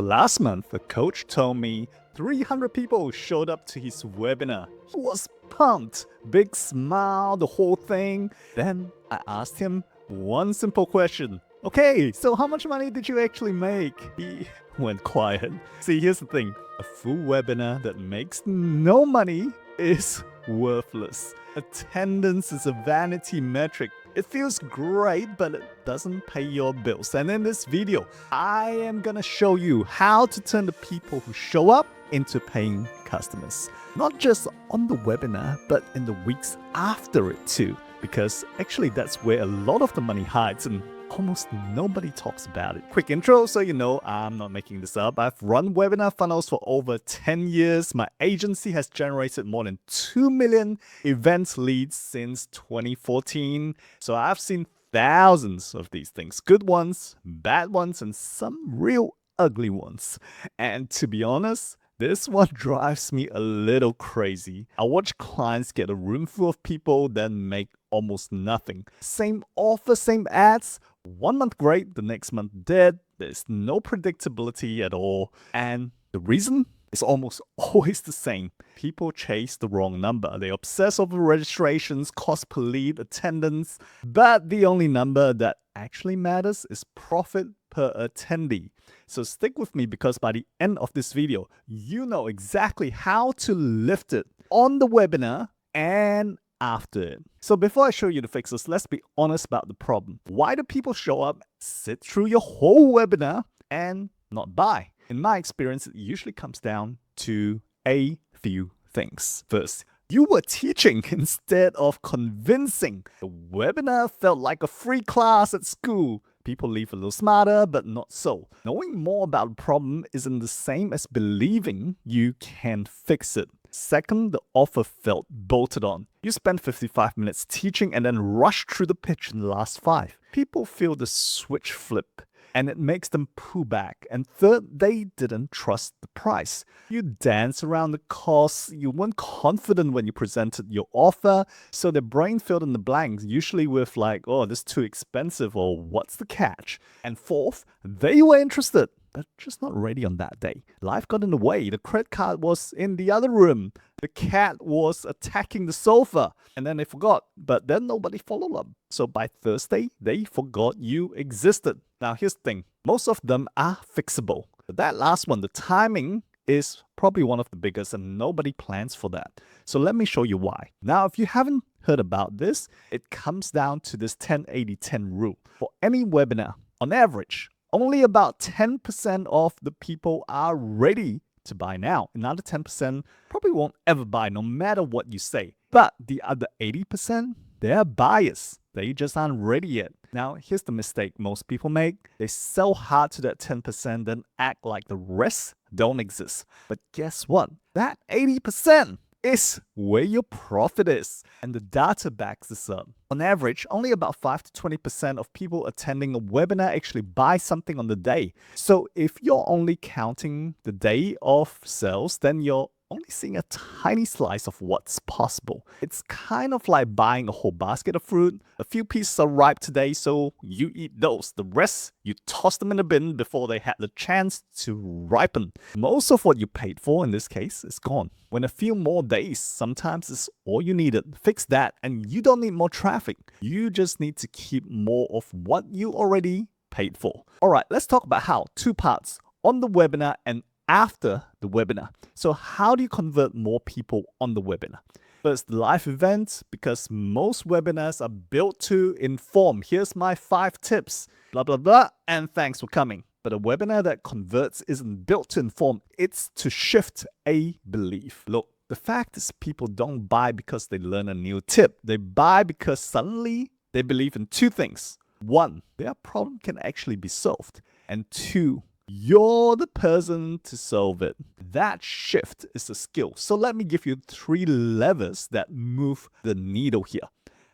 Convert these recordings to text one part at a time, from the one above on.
Last month, a coach told me 300 people showed up to his webinar. He was pumped, big smile, the whole thing. Then I asked him one simple question. Okay, so how much money did you actually make? He went quiet. See, here's the thing. A full webinar that makes no money is worthless. Attendance is a vanity metric. It feels great, but it doesn't pay your bills. And in this video, I am gonna show you how to turn the people who show up into paying customers. Not just on the webinar, but in the weeks after it too. Because actually that's where a lot of the money hides and almost nobody talks about it. Quick intro so you know I'm not making this up. I've run webinar funnels for over 10 years. My agency has generated more than 2 million event leads since 2014. So I've seen thousands of these things. Good ones, bad ones, and some real ugly ones. And to be honest, this one drives me a little crazy. I watch clients get a room full of people, then make almost nothing. Same offer, same ads. 1 month great, the next month dead. There's no predictability at all. And the reason is almost always the same. People chase the wrong number. They obsess over registrations, cost per lead, attendance. But the only number that actually matters is profit per attendee. So stick with me because by the end of this video, you know exactly how to lift it on the webinar and after it. So before I show you the fixes, let's be honest about the problem. Why do people show up, sit through your whole webinar, and not buy? In my experience, it usually comes down to a few things. First, you were teaching instead of convincing. The webinar felt like a free class at school. People leave a little smarter, but not so. Knowing more about the problem isn't the same as believing you can fix it. Second, the offer felt bolted on. You spend 55 minutes teaching and then rush through the pitch in the last 5. People feel the switch flip, and it makes them pull back. And third, they didn't trust the price. You dance around the costs, you weren't confident when you presented your offer, so their brain filled in the blanks, usually with like, oh, this is too expensive, or what's the catch? And fourth, they were interested, but just not ready on that day. Life got in the way. The credit card was in the other room. The cat was attacking the sofa. And then they forgot. But then nobody followed up. So by Thursday, they forgot you existed. Now here's the thing. Most of them are fixable. But that last one, the timing, is probably one of the biggest and nobody plans for that. So let me show you why. Now, if you haven't heard about this, it comes down to this 10-80-10 rule. For any webinar, on average, only about 10% of the people are ready to buy now. Another 10% probably won't ever buy no matter what you say. But the other 80%, they're buyers. They just aren't ready yet. Now, here's the mistake most people make. They sell hard to that 10%, then act like the rest don't exist. But guess what? That 80% is where your profit is. And the data backs this up. On average, only about 5 to 20% of people attending a webinar actually buy something on the day. So if you're only counting the day of sales, then you're only seeing a tiny slice of what's possible. It's kind of like buying a whole basket of fruit. A few pieces are ripe today, so you eat those. The rest, you toss them in the bin before they had the chance to ripen. Most of what you paid for in this case is gone. When a few more days, sometimes it's all you needed. Fix that and you don't need more traffic. You just need to keep more of what you already paid for. All right, let's talk about how. 2 parts, on the webinar and after the webinar. So how do you convert more people on the webinar? First, the live event, because most webinars are built to inform. Here's my 5 tips, blah, blah, blah, and thanks for coming. But a webinar that converts isn't built to inform. It's to shift a belief. Look, the fact is people don't buy because they learn a new tip. They buy because suddenly they believe in 2 things. 1, their problem can actually be solved. And 2, you're the person to solve it. That shift is a skill. So let me give you 3 levers that move the needle here.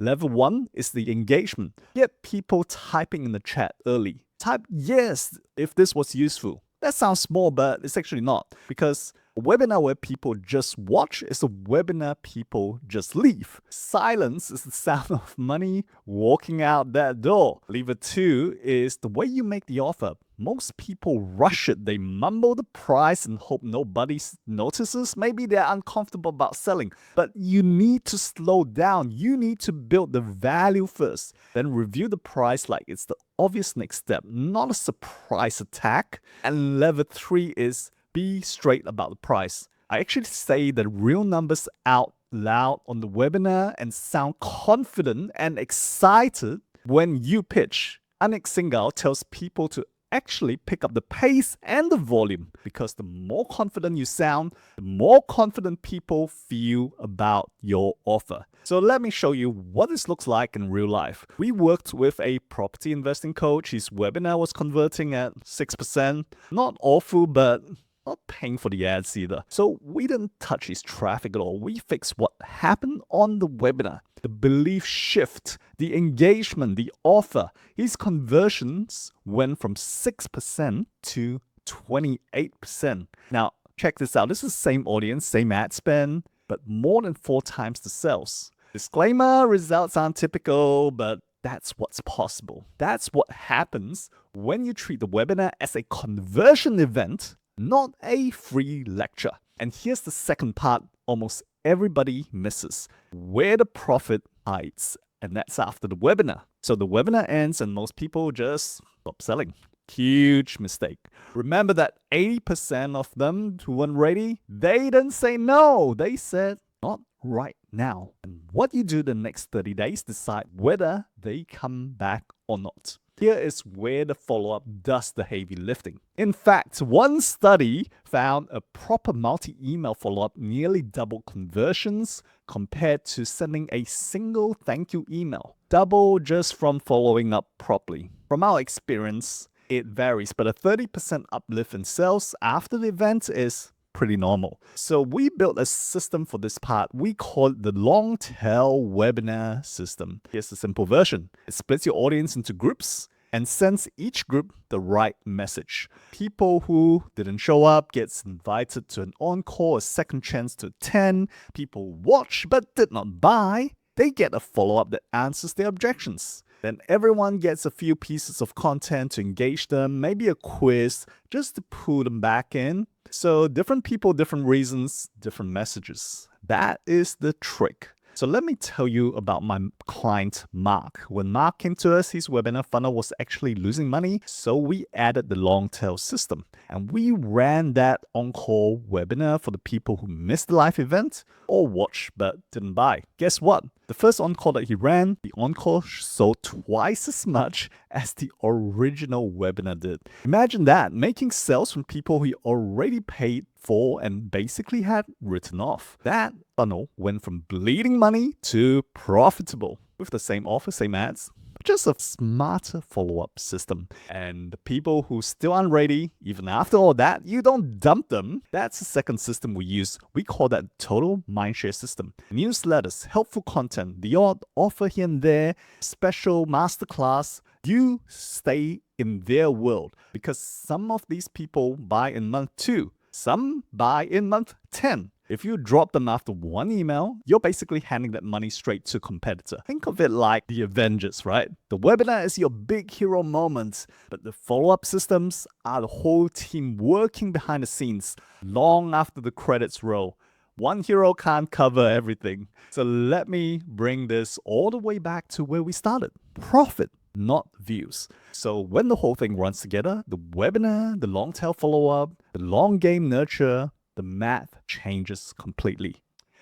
Level 1 is the engagement. Get people typing in the chat early. Type yes if this was useful. That sounds small, but it's actually not. Because a webinar where people just watch is a webinar people just leave. Silence is the sound of money walking out that door. Lever 2 is the way you make the offer. Most people rush it. They mumble the price and hope nobody notices. Maybe they're uncomfortable about selling. But you need to slow down. You need to build the value first. Then review the price like it's the obvious next step, not a surprise attack. And level 3 is be straight about the price. I actually say the real numbers out loud on the webinar and sound confident and excited when you pitch. Anik Singhal tells people to actually pick up the pace and the volume, because the more confident you sound, the more confident people feel about your offer. So let me show you what this looks like in real life. We worked with a property investing coach. His webinar was converting at 6%. Not awful, but not paying for the ads either. So we didn't touch his traffic at all. We fixed what happened on the webinar. The belief shift, the engagement, the offer. His conversions went from 6% to 28%. Now, check this out. This is the same audience, same ad spend, but more than 4 times the sales. Disclaimer, results aren't typical, but that's what's possible. That's what happens when you treat the webinar as a conversion event, not a free lecture. And here's the second part almost everybody misses: where the profit hides. And that's after the webinar. So the webinar ends and most people just stop selling. Huge mistake. Remember that 80% of them who weren't ready, they didn't say no. They said, not right now. And what you do the next 30 days decide whether they come back or not. Here is where the follow-up does the heavy lifting. In fact, one study found a proper multi-email follow-up nearly doubled conversions compared to sending a single thank you email. Double just from following up properly. From our experience, it varies, but a 30% uplift in sales after the event is pretty normal. So we built a system for this part. We call it the long tail webinar system. Here's the simple version. It splits your audience into groups and sends each group the right message. People who didn't show up gets invited to an encore, a second chance to attend. People watch but did not buy, they get a follow-up that answers their objections. Then everyone gets a few pieces of content to engage them, maybe a quiz just to pull them back in. So different people, different reasons, different messages. That is the trick. So let me tell you about my client, Mark. When Mark came to us, his webinar funnel was actually losing money. So we added the long tail system. And we ran that Encore webinar for the people who missed the live event or watched but didn't buy. Guess what? The first Encore that he ran, the Encore sold twice as much as the original webinar did. Imagine that, making sales from people he already paid for and basically had written off. That funnel went from bleeding money to profitable with the same offer, same ads, just a smarter follow-up system. And the people who still aren't ready, even after all that, you don't dump them. That's the second system we use. We call that total mindshare system. Newsletters, helpful content, the odd offer here and there, special masterclass. You stay in their world because some of these people buy in month 2. Some buy in month 10. If you drop them after one email, you're basically handing that money straight to a competitor. Think of it like the Avengers, right? The webinar is your big hero moment, but the follow-up systems are the whole team working behind the scenes long after the credits roll. One hero can't cover everything. So let me bring this all the way back to where we started. Profit, not views. So when the whole thing runs together, the webinar, the long tail follow-up, the long game nurture, the math changes completely.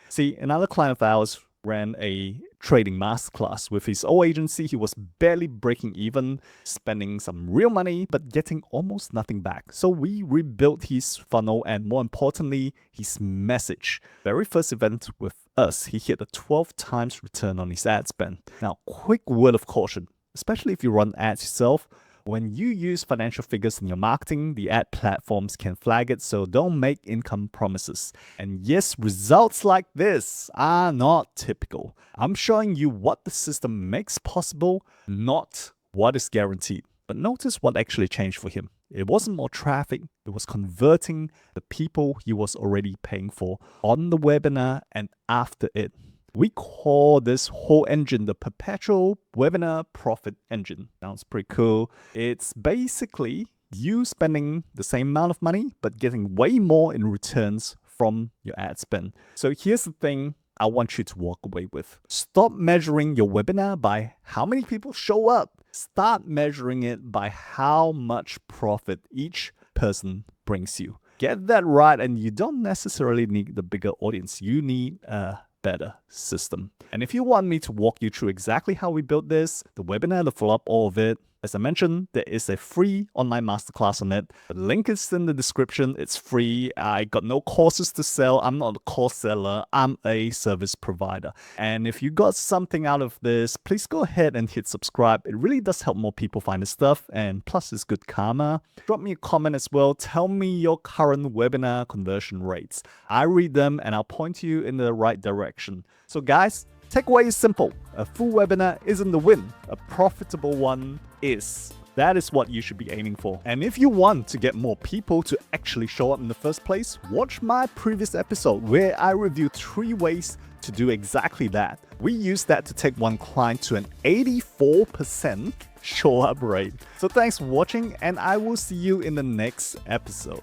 See, another client of ours ran a trading masterclass with his old agency. He was barely breaking even, spending some real money, but getting almost nothing back. So we rebuilt his funnel and more importantly, his message. Very first event with us, he hit a 12 times return on his ad spend. Now, quick word of caution, especially if you run ads yourself. When you use financial figures in your marketing, the ad platforms can flag it, so don't make income promises. And yes, results like this are not typical. I'm showing you what the system makes possible, not what is guaranteed. But notice what actually changed for him. It wasn't more traffic, it was converting the people he was already paying for on the webinar and after it. We call this whole engine the Perpetual Webinar Profit Engine. Sounds pretty cool. It's basically you spending the same amount of money, but getting way more in returns from your ad spend. So here's the thing I want you to walk away with. Stop measuring your webinar by how many people show up. Start measuring it by how much profit each person brings you. Get that right, and you don't necessarily need the bigger audience. You need a better system. And if you want me to walk you through exactly how we built this, the webinar, the follow-up, all of it, as I mentioned, there is a free online masterclass on it. The link is in the description. It's free. I got no courses to sell. I'm not a course seller. I'm a service provider. And if you got something out of this, please go ahead and hit subscribe. It really does help more people find this stuff. And plus, it's good karma. Drop me a comment as well. Tell me your current webinar conversion rates. I read them and I'll point you in the right direction. So guys, takeaway is simple. A full webinar isn't the win. A profitable one is. That is what you should be aiming for. And if you want to get more people to actually show up in the first place, watch my previous episode where I review 3 ways to do exactly that. We used that to take one client to an 84% show up rate. So thanks for watching, and I will see you in the next episode.